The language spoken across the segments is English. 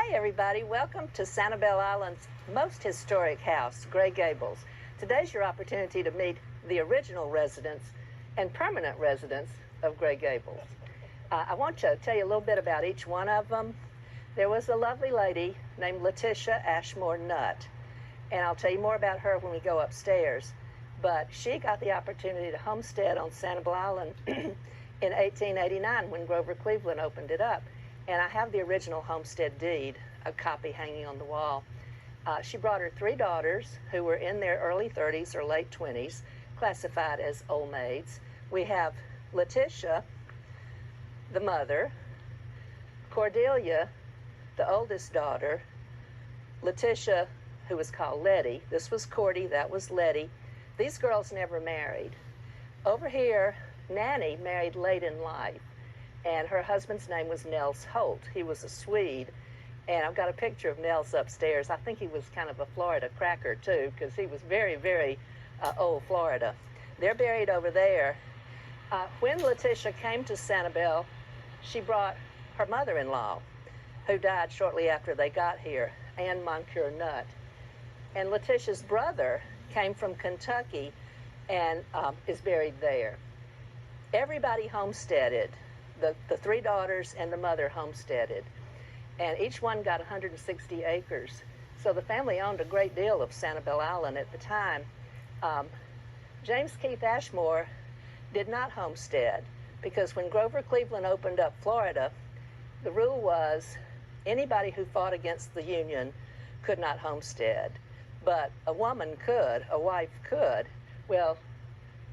Hey everybody, welcome to Sanibel Island's most historic house, Grey Gables. Today's your opportunity to meet the original residents and permanent residents of Grey Gables. I want to tell you a little bit about each one of them. There was a lovely lady named Laetitia Ashmore Nutt, and I'll tell you more about her when we go upstairs. But she got the opportunity to homestead on Sanibel Island in 1889 when Grover Cleveland opened it up. And I have the original homestead deed, a copy hanging on the wall. She brought her 3 daughters who were in their early 30s or late 20s, classified as old maids. We have Laetitia, the mother, Cordelia, the oldest daughter, Laetitia, who was called Letty. This was Cordy, that was Letty. These girls never married. Over here, Nanny married late in life, and her husband's name was Nels Holt. He was a Swede, and I've got a picture of Nels upstairs. I think he was kind of a Florida cracker too, because he was very, very old Florida. They're buried over there. When Laetitia came to Sanibel, she brought her mother-in-law, who died shortly after they got here, Anne Moncure Nutt. And Letitia's brother came from Kentucky and is buried there. Everybody homesteaded. The 3 daughters and the mother homesteaded, and each one got 160 acres. So the family owned a great deal of Sanibel Island at the time. James Keith Ashmore did not homestead, because when Grover Cleveland opened up Florida, the rule was anybody who fought against the Union could not homestead, but a woman could, a wife could. Well,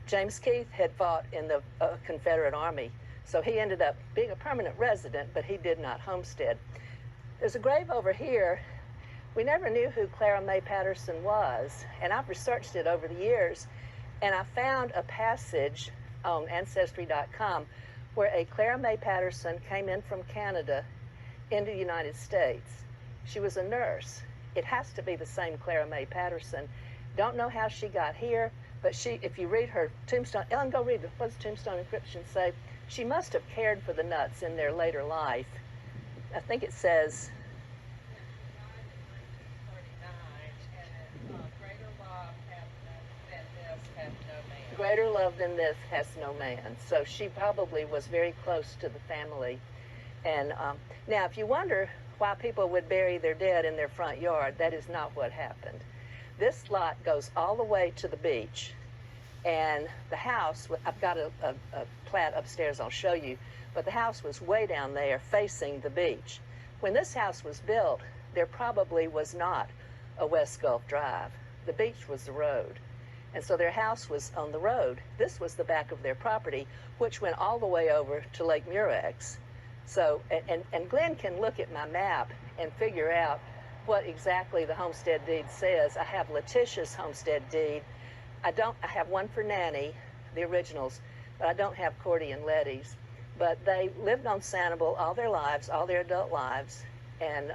James Keith had fought in the Confederate Army, so he ended up being a permanent resident, but he did not homestead. There's a grave over here. We never knew who Clara May Patterson was, and I've researched it over the years, and I found a passage on Ancestry.com where a Clara May Patterson came in from Canada into the United States. She was a nurse. It has to be the same Clara May Patterson. Don't know how she got here, but if you read her tombstone, Ellen, go read it. What does the tombstone inscription say? She must have cared for the Nutts in their later life. I think it says, greater love than this has no man. So she probably was very close to the family. And now, if you wonder why people would bury their dead in their front yard, that is not what happened. This lot goes all the way to the beach. And the house, I've got a plat upstairs I'll show you, but the house was way down there facing the beach. When this house was built, there probably was not a West Gulf Drive. The beach was the road. And so their house was on the road. This was the back of their property, which went all the way over to Lake Murex. So, and Glenn can look at my map and figure out what exactly the homestead deed says. I have Letitia's homestead deed. I have one for Nanny, the originals, but I don't have Cordy and Letty's. But they lived on Sanibel all their lives, all their adult lives, and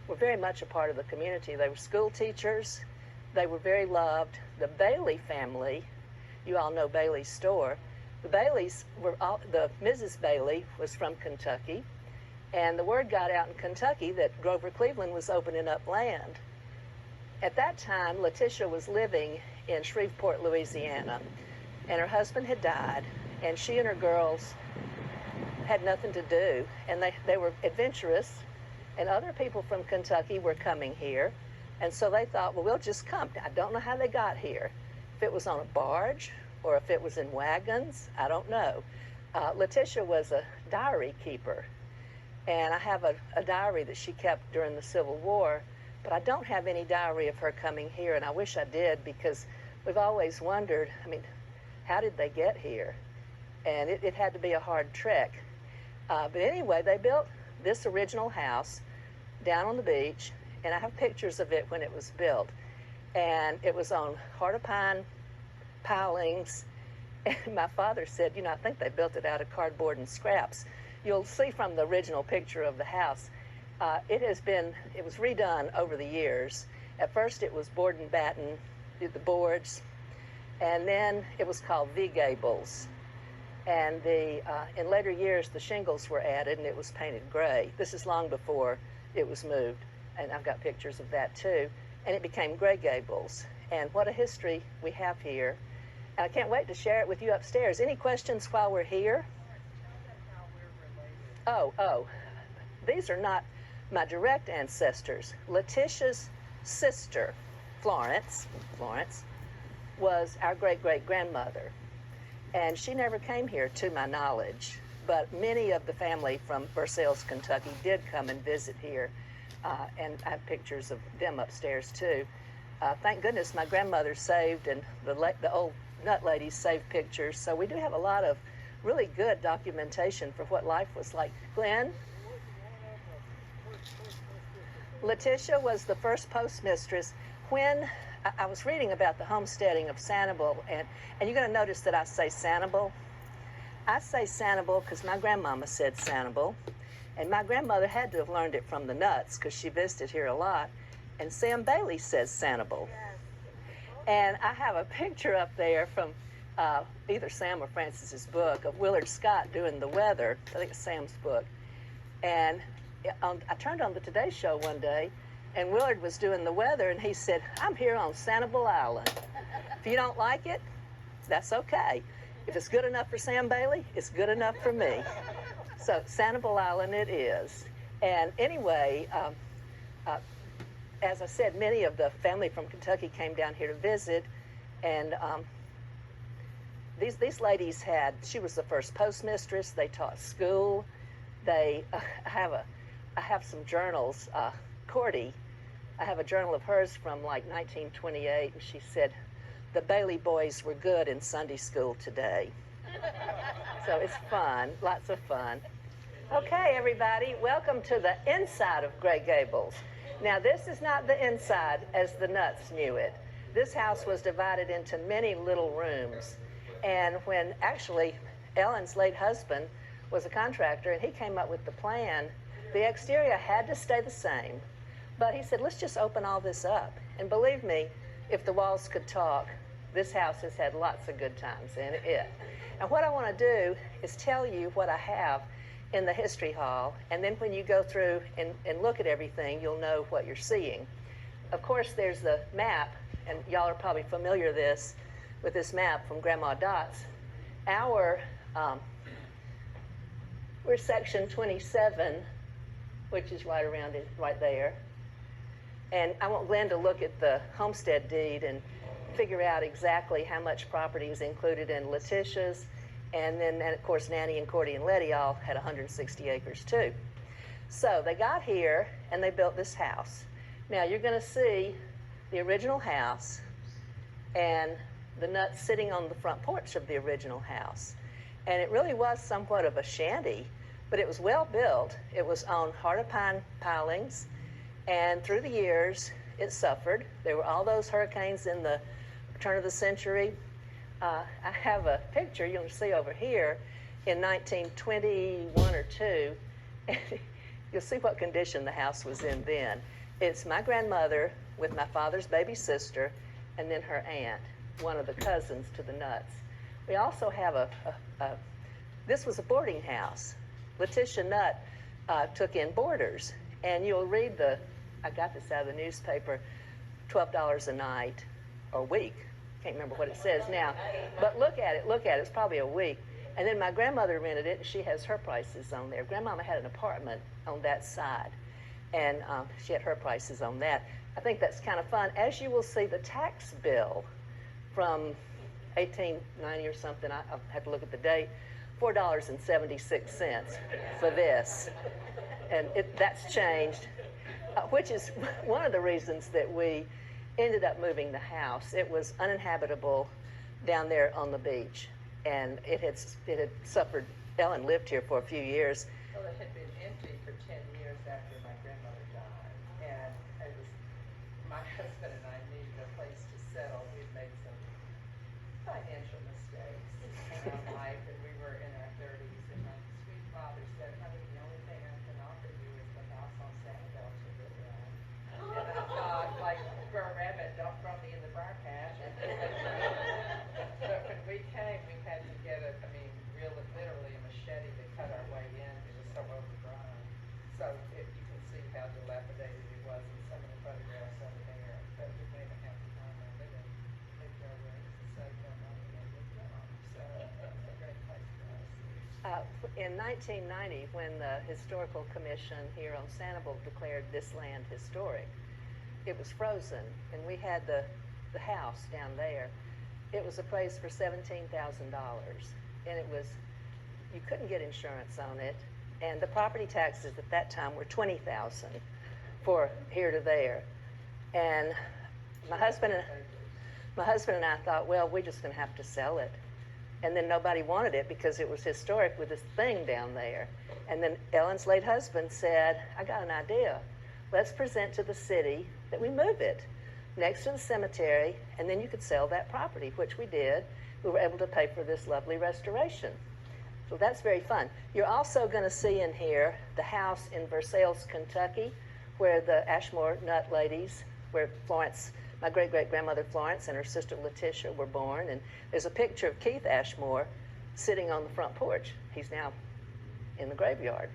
were very much a part of the community. They were school teachers. They were very loved. The Bailey family, you all know Bailey's store. The Baileys the Mrs. Bailey was from Kentucky, and the word got out in Kentucky that Grover Cleveland was opening up land. At that time, Laetitia was living in Shreveport, Louisiana, and her husband had died, and she and her girls had nothing to do, and they were adventurous, and other people from Kentucky were coming here, and so they thought, well, we'll just come. I don't know how they got here. If it was on a barge or if it was in wagons, I don't know. Laetitia was a diary keeper, and I have a diary that she kept during the Civil War, but I don't have any diary of her coming here, and I wish I did, because we've always wondered, I mean, how did they get here? And it had to be a hard trek. But anyway, they built this original house down on the beach, and I have pictures of it when it was built. And it was on heart of pine pilings, and my father said, I think they built it out of cardboard and scraps. You'll see from the original picture of the house, it was redone over the years. At first it was board and batten, did the boards, and then it was called V Gables. And in later years, the shingles were added and it was painted gray. This is long before it was moved. And I've got pictures of that too. And it became Gray Gables. And what a history we have here. And I can't wait to share it with you upstairs. Any questions while we're here? Oh, these are not my direct ancestors. Letitia's sister, Florence, was our great-great-grandmother. And she never came here, to my knowledge. But many of the family from Versailles, Kentucky did come and visit here. And I have pictures of them upstairs, too. Thank goodness my grandmother saved, and the old Nutt ladies saved pictures. So we do have a lot of really good documentation for what life was like. Glenn? Laetitia was the first postmistress. When I was reading about the homesteading of Sanibel, and you're going to notice that I say Sanibel. I say Sanibel because my grandmama said Sanibel, and my grandmother had to have learned it from the Nutts because she visited here a lot, and Sam Bailey says Sanibel. And I have a picture up there from either Sam or Francis's book of Willard Scott doing the weather. I think it's Sam's book. And I turned on the Today Show one day, and Willard was doing the weather, and he said, "I'm here on Sanibel Island. If you don't like it, that's okay. If it's good enough for Sam Bailey, it's good enough for me." So Sanibel Island it is. And anyway, as I said, many of the family from Kentucky came down here to visit, and these ladies she was the first postmistress. They taught school. I have some journals. Cordy, I have a journal of hers from like 1928, and she said, "The Bailey boys were good in Sunday school today." So it's fun, lots of fun. Okay, everybody, welcome to the inside of Gray Gables. Now, this is not the inside as the Nutts knew it. This house was divided into many little rooms. And when actually Ellen's late husband was a contractor and he came up with the plan, the exterior had to stay the same. But he said, let's just open all this up. And believe me, if the walls could talk, this house has had lots of good times in it. And what I want to do is tell you what I have in the History Hall, and then when you go through and look at everything, you'll know what you're seeing. Of course, there's the map, and y'all are probably familiar with this map from Grandma Dot's. We're section 27, which is right around it, right there. And I want Glenn to look at the homestead deed and figure out exactly how much property is included in Letitia's. And then, of course, Nanny and Cordy and Letty all had 160 acres too. So they got here and they built this house. Now you're going to see the original house and the Nutts sitting on the front porch of the original house. And it really was somewhat of a shanty, but it was well built. It was on heart of pine pilings, and through the years it suffered. There were all those hurricanes in the turn of the century. I have a picture you'll see over here in 1921 or 2. You'll see what condition the house was in then. It's my grandmother with my father's baby sister and then her aunt, one of the cousins to the Nutts. We also have this was a boarding house. Laetitia Nutt took in boarders, and you'll read I got this out of the newspaper, $12 a night or week. Can't remember what it says now, but look at it, it's probably a week. And then my grandmother rented it, and she has her prices on there. Grandmama had an apartment on that side, and she had her prices on that. I think that's kind of fun. As you will see, the tax bill from 1890 or something, I'll have to look at the date, $4.76 for this. And that's changed, which is one of the reasons that we ended up moving the house. It was uninhabitable down there on the beach, and it had suffered. Ellen lived here for a few years. Well, it had been empty for 10 years after my grandmother died, and it was my husband and I needed a place to settle. We'd made some financial mistakes in our life, and we were in our 30s, and my sweet father said, honey, the only thing I can offer you is the house on Sanibel to live in. And I thought, like, for a rabbit, don't throw me in the briar patch. But when we came, we had to get literally a machete to cut our way in. It was so overgrown. So you can see how In 1990, when the Historical Commission here on Sanibel declared this land historic, it was frozen, and we had the house down there. It was appraised for $17,000, and it was, you couldn't get insurance on it, and the property taxes at that time were $20,000 for here to there. And my husband and I thought, well, we're just going to have to sell it. And then nobody wanted it because it was historic with this thing down there. And then Ellen's late husband said, I got an idea. Let's present to the city that we move it next to the cemetery, and then you could sell that property, which we did. We were able to pay for this lovely restoration. So that's very fun. You're also going to see in here the house in Versailles, Kentucky, where the Ashmore Nutt ladies, where Florence, my great-great-grandmother Florence and her sister Laetitia were born. And there's a picture of Keith Ashmore sitting on the front porch. He's now in the graveyard.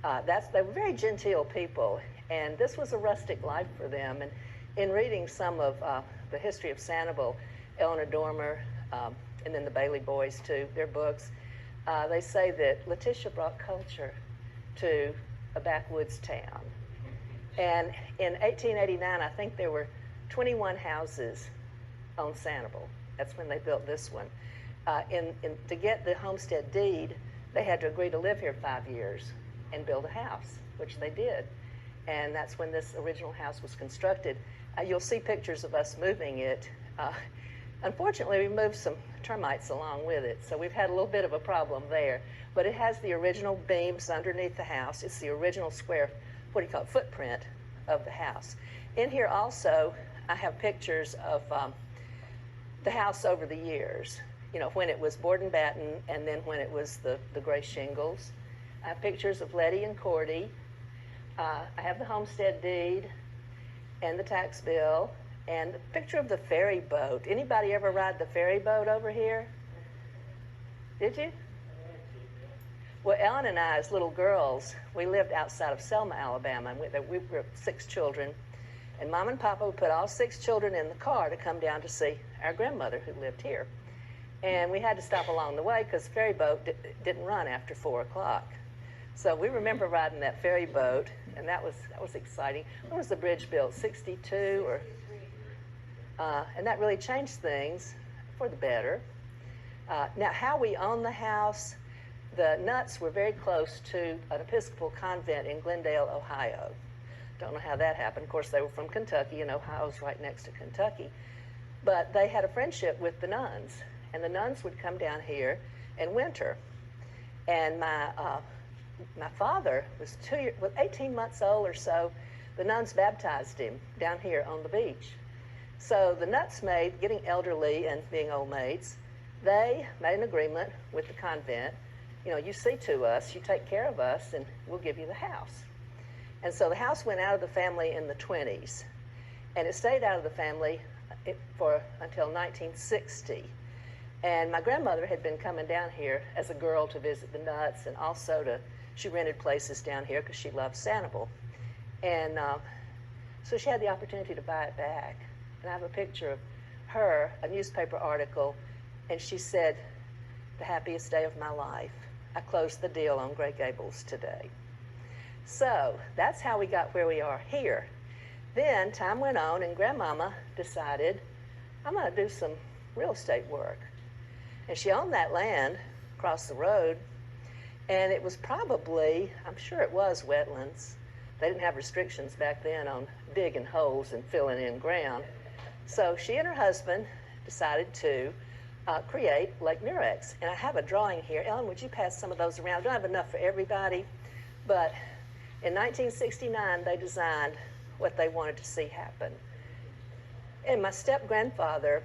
They were very genteel people, and this was a rustic life for them. And in reading some of the history of Sanibel, Eleanor Dormer, and then the Bailey boys too, their books, they say that Laetitia brought culture to a backwoods town. And in 1889, I think there were 21 houses on Sanibel. That's when they built this one. To get the homestead deed, they had to agree to live here 5 years and build a house, which they did. And that's when this original house was constructed. You'll see pictures of us moving it. Unfortunately, we moved some termites along with it, so we've had a little bit of a problem there. But it has the original beams underneath the house. It's the original square, what do you call it, footprint of the house. In here also, I have pictures of the house over the years. You know, when it was board and batten, and then when it was the gray shingles. I have pictures of Letty and Cordy. I have the homestead deed and the tax bill and a picture of the ferry boat. Anybody ever ride the ferry boat over here? Did you? Well, Ellen and I, as little girls, we lived outside of Selma, Alabama, and we were 6 children. And Mom and Papa would put all 6 children in the car to come down to see our grandmother who lived here. And we had to stop along the way because the ferry boat didn't run after 4 o'clock. So we remember riding that ferry boat, and that was exciting. When was the bridge built? 62 or? And that really changed things for the better. Now, how we own the house, the Nutts were very close to an Episcopal convent in Glendale, Ohio. Don't know how that happened. Of course, they were from Kentucky, and Ohio's right next to Kentucky. But they had a friendship with the nuns, and the nuns would come down here and winter. And my father was 18 months old or so. The nuns baptized him down here on the beach. So the Nutts getting elderly and being old maids, they made an agreement with the convent. You know, you see to us, you take care of us, and we'll give you the house. And so the house went out of the family in the 20s, and it stayed out of the family until 1960. And my grandmother had been coming down here as a girl to visit the Nutts, and also she rented places down here because she loved Sanibel. And so she had the opportunity to buy it back. And I have a picture of her, a newspaper article, and she said, "The happiest day of my life. I closed the deal on Gray Gables today." So that's how we got where we are here. Then time went on, and Grandmama decided, I'm going to do some real estate work. And she owned that land across the road, and it was probably, I'm sure it was wetlands. They didn't have restrictions back then on digging holes and filling in ground. So she and her husband decided to create Lake Murex. And I have a drawing here. Ellen, would you pass some of those around? I don't have enough for everybody, but in 1969, they designed what they wanted to see happen. And my step-grandfather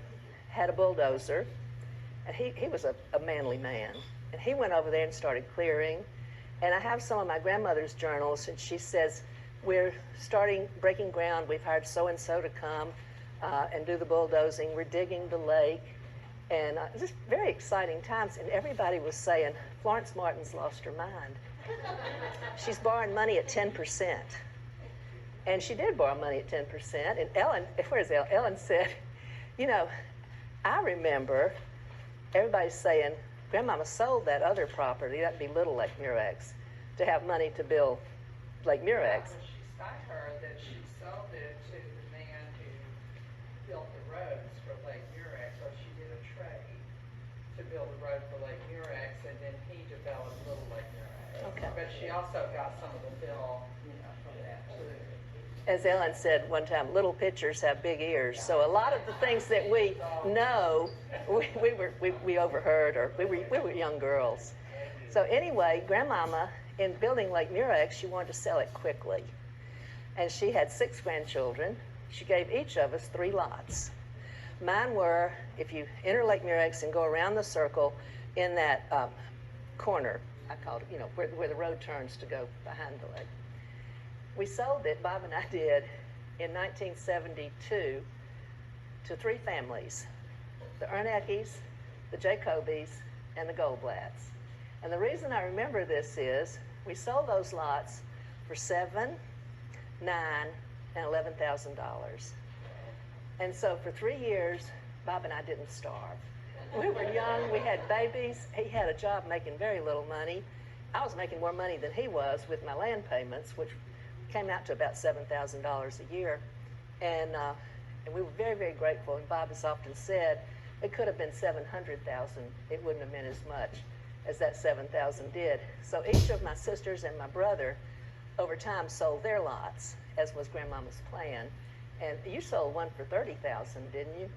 had a bulldozer, and he was a manly man. And he went over there and started clearing. And I have some of my grandmother's journals, and she says, we're breaking ground. We've hired so-and-so to come and do the bulldozing. We're digging the lake. And just very exciting times. And everybody was saying, Florence Martin's lost her mind. She's borrowing money at 10%. And she did borrow money at 10%. And Ellen, where's Ellen? Ellen said, you know, I remember everybody saying, Grandmama sold that other property, that'd be Little Lake Murex, to have money to build Lake Murex. I heard that she sold it to the man who built the roads for Lake Murex, or she did a trade to build a road for Lake Murex, and then he developed Little Lake Murex. Okay. But she also got some of the bill, from that too. As Ellen said one time, little pitchers have big ears. So a lot of the things that we know, we overheard, or we were young girls. So anyway, Grandmama, in building Lake Murex, she wanted to sell it quickly. And she had 6 grandchildren. She gave each of us 3 lots. Mine were, if you enter Lake Murex and go around the circle in that corner, I called it, where the road turns to go behind the lake. We sold it, Bob and I did, in 1972 to 3 families, the Erneckes, the Jacobys, and the Goldblatts. And the reason I remember this is we sold those lots for $7,000, $9,000, and $11,000. And so for 3 years, Bob and I didn't starve. We were young, we had babies. He had a job making very little money. I was making more money than he was with my land payments, which came out to about $7,000 a year. And we were very, very grateful. And Bob has often said, it could have been $700,000. It wouldn't have been as much as that $7,000 did. So each of my sisters and my brother, over time, sold their lots, as was Grandmama's plan. And you sold one for $30,000, didn't you?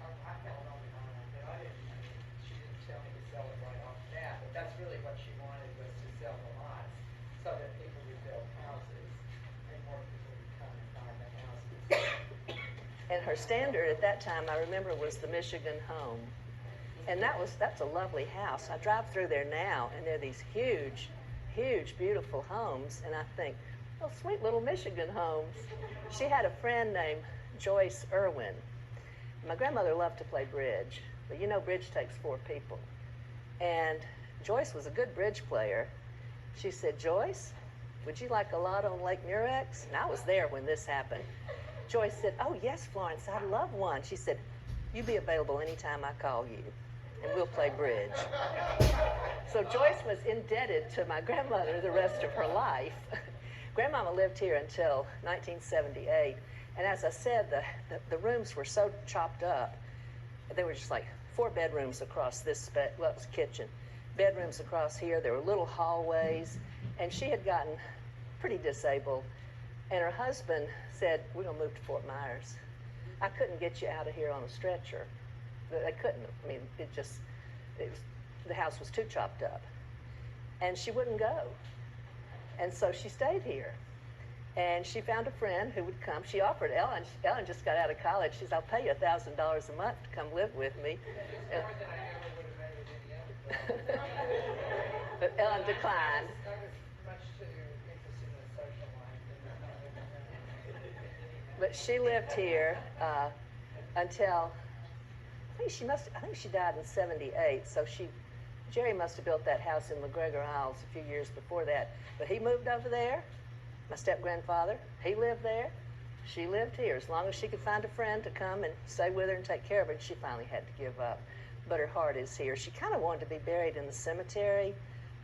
I held on to mine, but she didn't tell me to sell it right off the bat, but that's really what she wanted, was to sell the lots so that people would build houses and more people would come and buy the houses. And her standard at that time, I remember, was the Michigan home. And that's a lovely house. I drive through there now, and there are these huge, huge, beautiful homes, and I think, oh, sweet little Michigan homes. She had a friend named Joyce Irwin. My grandmother loved to play bridge, but bridge takes 4 people. And Joyce was a good bridge player. She said, Joyce, would you like a lot on Lake Murex? And I was there when this happened. Joyce said, oh, yes, Florence, I'd love one. She said, you be available anytime I call you, and we'll play bridge. So Joyce was indebted to my grandmother the rest of her life. Grandmama lived here until 1978, and as I said, the rooms were so chopped up. They were just like 4 bedrooms across this, it was kitchen. Bedrooms across here, there were little hallways, and she had gotten pretty disabled, and her husband said, we're gonna move to Fort Myers. I couldn't get you out of here on a stretcher. They couldn't. I mean, the house was too chopped up. And she wouldn't go. And so she stayed here. And she found a friend who would come. She offered Ellen. Ellen just got out of college. She said, I'll pay you $1,000 a month to come live with me. More than I ever would have made with any other job. But Ellen declined. I was much too interested in the social life. But she lived here until, I think she died in 78. So Jerry must have built that house in McGregor Isles a few years before that. But he moved over there. My step-grandfather, he lived there. She lived here. As long as she could find a friend to come and stay with her and take care of her, she finally had to give up. But her heart is here. She kind of wanted to be buried in the cemetery,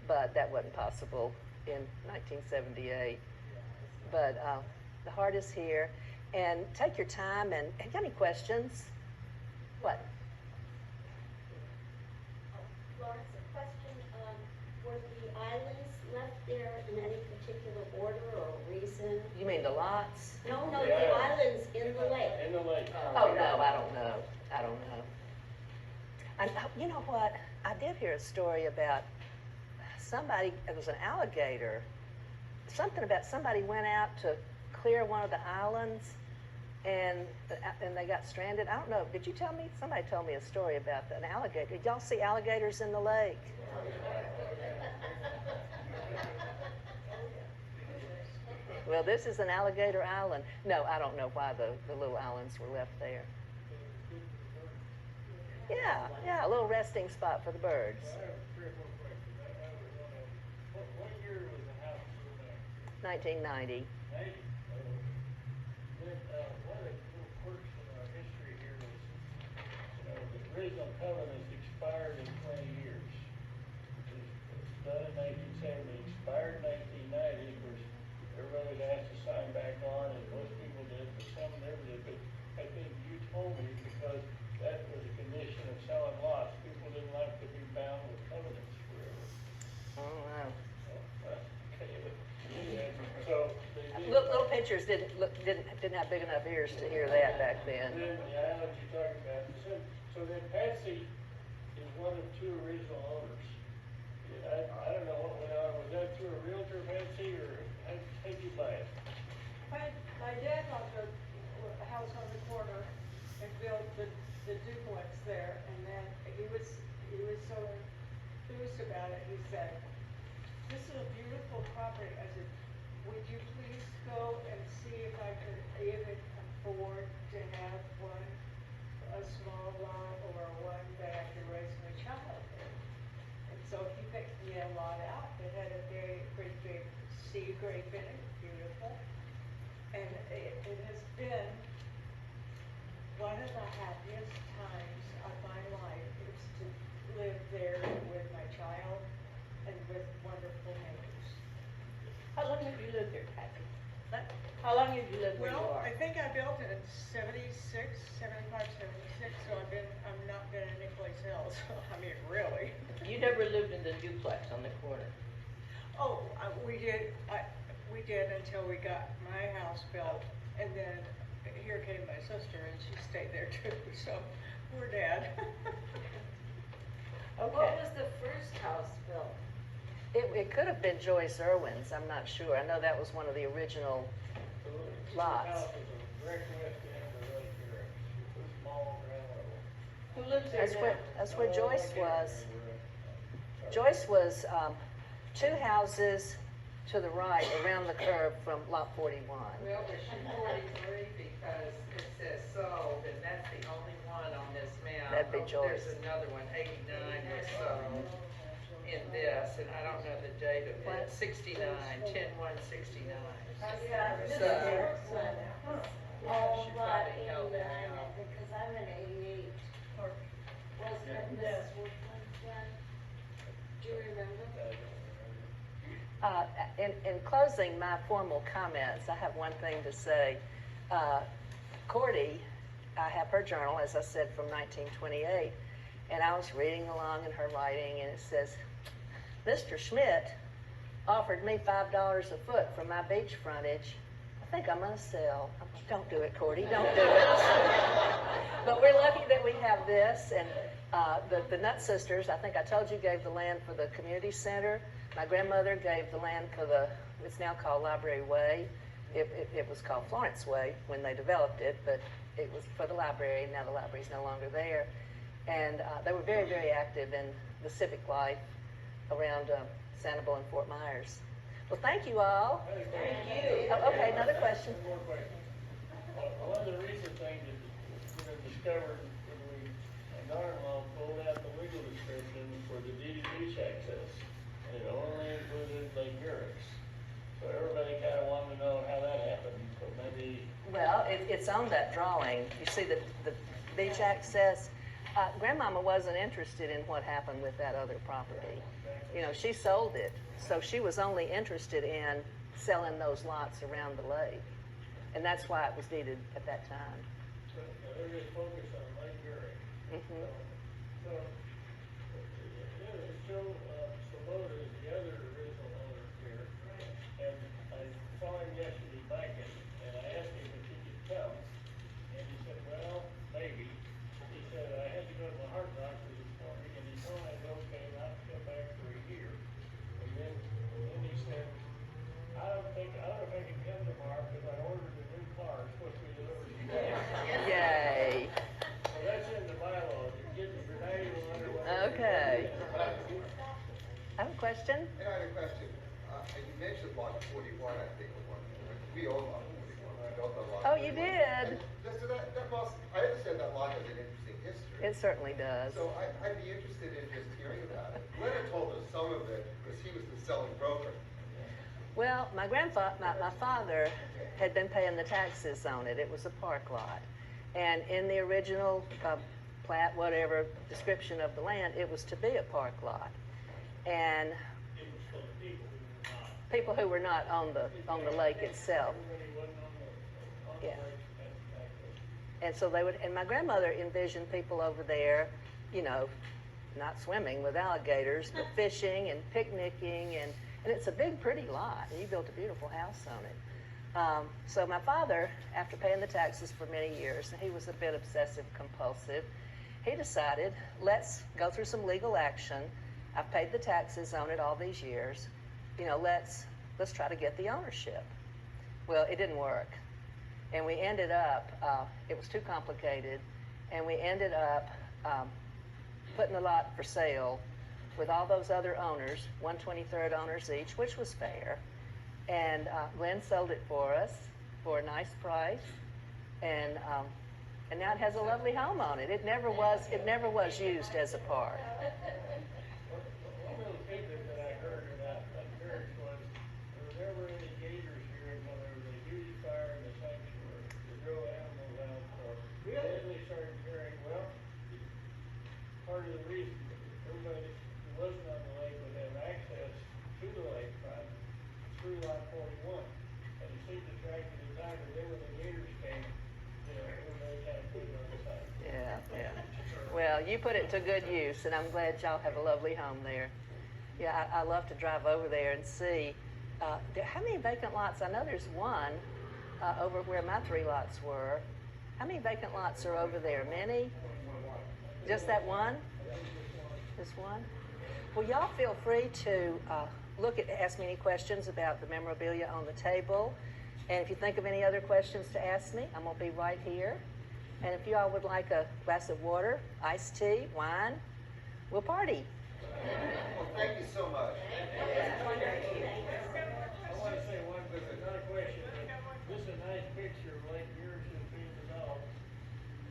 but that wasn't possible in 1978. But the heart is here. And take your time, and have you got any questions? What? Florence, a question. Were the islands left there in any particular order or reason? You mean the lots? No, the islands in the lake. In the lake. Oh, no, I don't know. I don't know. And you know what? I did hear a story about somebody, it was an alligator, something about somebody went out to clear one of the islands and they got stranded. I don't know. Did you tell me? Somebody told me a story about an alligator. Did y'all see alligators in the lake? Well, this is an alligator island. No, I don't know why the little islands were left there. Yeah, a little resting spot for the birds. I have 3 or 4 questions. What year was the house built? 1990. 90. Then one of the little quirks in our history here was, the original covenants expired in 20 years. It's done in 1970, expired in 1990. Of course, everybody was asked to sign back on, and most people did, but some never did. But I think you told me because that was a condition of selling lots. People didn't like to be bound with covenants forever. Oh, wow. So they did. Little pitchers didn't have big enough ears to hear that back then. Then the island you're talking about. So then Patsy is one of two original owners. I don't know what went on. Was that through a realtor, Patsy, or how'd you buy it? My dad bought a house on the corner and built the duplex there, and then he was so enthused about it, he said, "This is a beautiful property." I said, "Would you please go and see if I could even afford to have a small lot or one that I could raise my child in?" And so he picked me a lot out. It had a very pretty big sea grape in it, beautiful. And it has been one of the happiest times of my life is to live there with my child and with wonderful neighbors. How long have you lived here, Patsy? How long have you lived where you Well, are? I think I built it in 75, 76, so I'm not been anyplace else. I mean, really. You never lived in the duplex on the corner. Oh, we did until we got my house built, and then here came my sister, and she stayed there too, so we're dead. What Okay. was the first house built? It could have been Joyce Irwin's, I'm not sure. I know that was one of the original lots. The house was direct west end of the lake here. It's a small ground level. Who lives there now? That's where Oh, Joyce I can't was. remember. Joyce was two houses to the right around the curve from lot 41. Well, it should 43 because it says sold, and that's the only one on this map. That'd be Joyce. There's another one, 89 was sold in this, and I don't know the date of it, 69, 10/1/69. This So- is the first one. Oh, Should lot probably held that 89, out. because I'm in 88. Wasn't this Woodland then? Do you remember? In closing my formal comments, I have one thing to say. Cordy, I have her journal, as I said, from 1928, and I was reading along in her writing, and it says, "Mr. Schmidt offered me $5 a foot for my beach frontage. I think I'm gonna sell." I'm like, "Don't do it, Cordy, don't do it." But we're lucky that we have this, and the Nutt sisters, I think I told you, gave the land for the community center. My grandmother gave the land for it's now called Library Way. It was called Florence Way when they developed it, but it was for the library. Now the library's no longer there. And they were very, very active in the civic life around Sanibel and Fort Myers. Well, thank you all. Thank you. Oh, okay, another question. One more question. One of the recent things that discovered when my daughter-in-law pulled out the legal description for the deed of use access, and it only included Lake Eric's. So everybody kind of wanted to know how that happened, so maybe. Well, it's on that drawing. You see the beach access. Grandmama wasn't interested in what happened with that other property. You know, she sold it, so she was only interested in selling those lots around the lake. And that's why it was deeded at that time. So they're just focused on Lake Erie. Mhm. So, Joe Sabota is the other original owner here, and I saw him yesterday biking, and I asked him if he could come, and he said, well, maybe. He said, I had to go to my heart doctor this morning, and he told me I'd be okay not to come back for a year. And then he said, I don't know if I can come tomorrow, because I ordered a new car, it's supposed to be delivered today. Yay. So that's in the bylaws, you're getting your manual underway. Okay. I have a question. And I had a question. You mentioned lot 41, I think, at one point. We own lot 41. We built on lot 41. Oh, you did? So that must, I understand that lot has an interesting history. It certainly does. So I'd be interested in just hearing about it. Leonard told us some of it because he was the selling broker. Well, my father had been paying the taxes on it. It was a park lot. And in the original plat, whatever description of the land, it was to be a park lot. And It was for the people people who were not on the lake itself. Everybody wasn't on the Yeah. lake, that's exactly. And so they would, and my grandmother envisioned people over there, you know, not swimming with alligators, but fishing and picnicking, and it's a big, pretty lot, and you built a beautiful house on it. So my father, after paying the taxes for many years, and he was a bit obsessive compulsive, he decided, let's go through some legal action. I've paid the taxes on it all these years. You know, let's try to get the ownership. Well, it didn't work. And we ended up, it was too complicated, and we ended up putting the lot for sale with all those other owners, 1/23 owners each, which was fair. And Glenn sold it for us for a nice price, and now it has a lovely home on it. It never was used as a park. One little tidbit that I heard about that church was, there were never any gators here until there was a huge fire in the sanctuary to grow animals out for. Then they started hearing, well, part of the reason everybody who wasn't on the lake would have access to the lakefront through Lot 41. And it seemed attractive to time, but then when the gators came, you know, everybody kind of put it on the side. Yeah. Well, you put it to good use, and I'm glad y'all have a lovely home there. Yeah, I love to drive over there and see. How many vacant lots? I know there's one over where my 3 lots were. How many vacant lots are over there? Many? Just that one? Just one? Well, y'all feel free to ask me any questions about the memorabilia on the table. And if you think of any other questions to ask me, I'm going to be right here. And if you all would like a glass of water, iced tea, wine, we'll party. Well, thank you so much. I want to say one, but it's not a question, but this is a nice picture of Lake Erie that's being developed.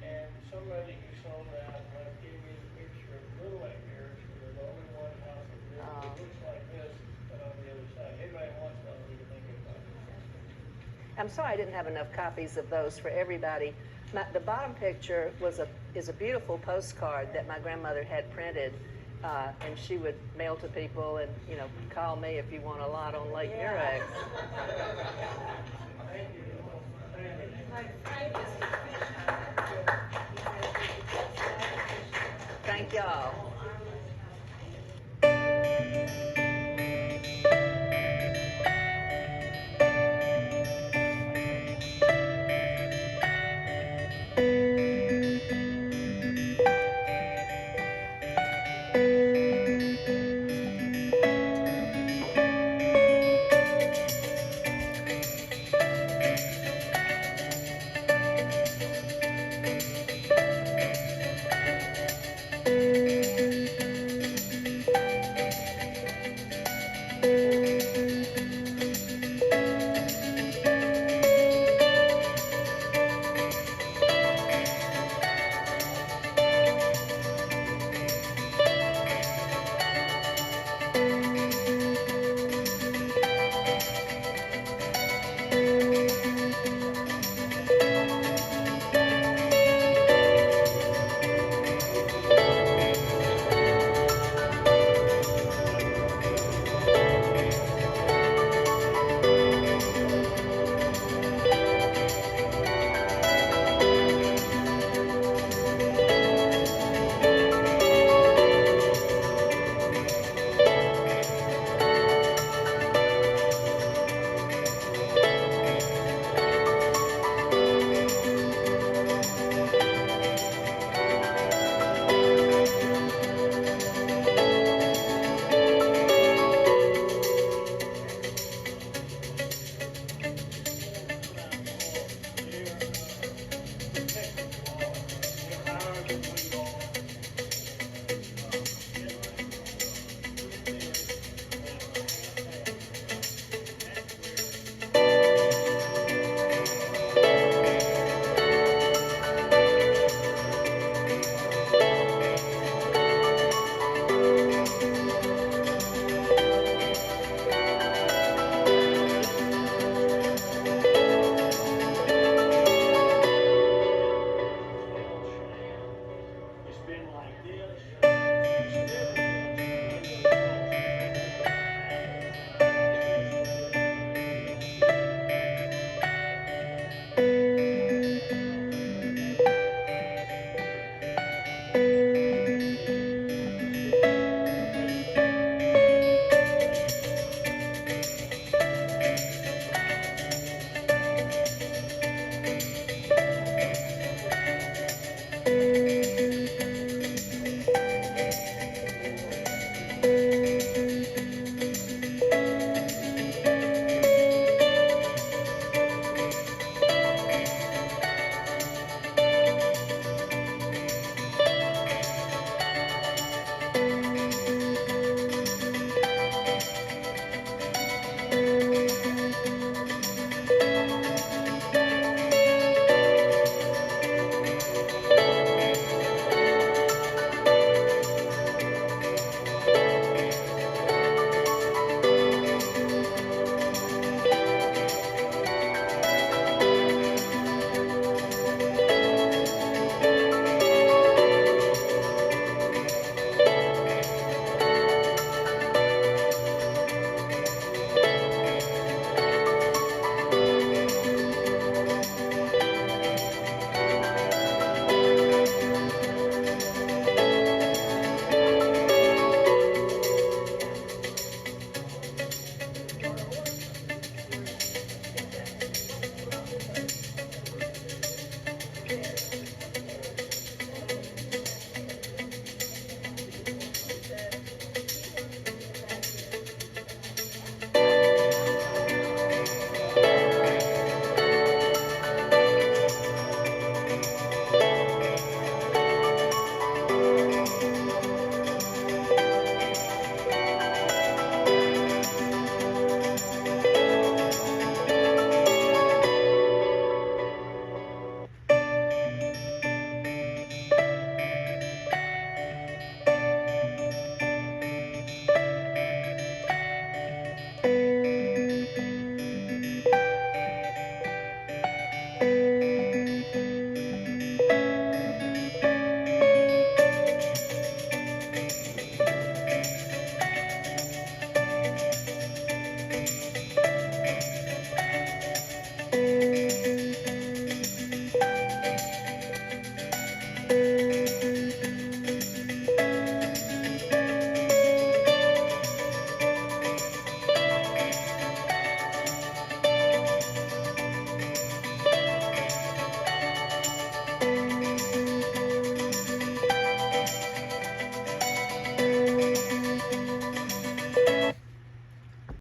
And somebody who sold that gave me the picture of Little Lake Erie, where there's only one house that looks like this, but on the other side. Anybody wants one, we can think about it. I'm sorry I didn't have enough copies of those for everybody. The bottom picture is a beautiful postcard that my grandmother had printed, and she would mail to people, and call me if you want a lot on Lake Erie. Thank y'all. Yes,